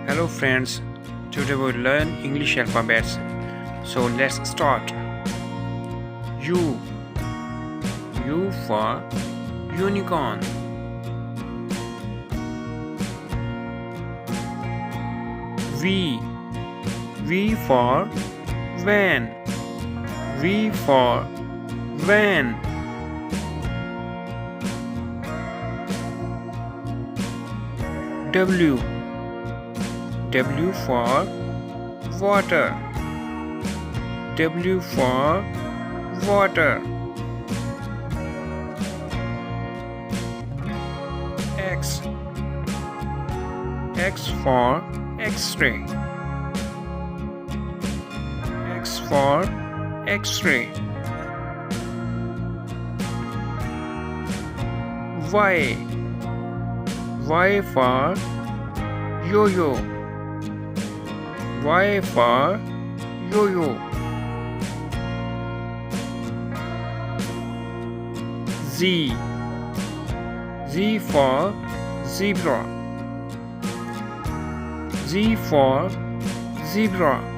Hello friends, today we'll learn English alphabets. So let's start. U. U for unicorn. V. V for van. V for van. W. W for water. W for water. X. X for X-ray. X for X-ray. Y. Y for yo-yo. Y for yo-yo. Z. Z for zebra. Z for zebra.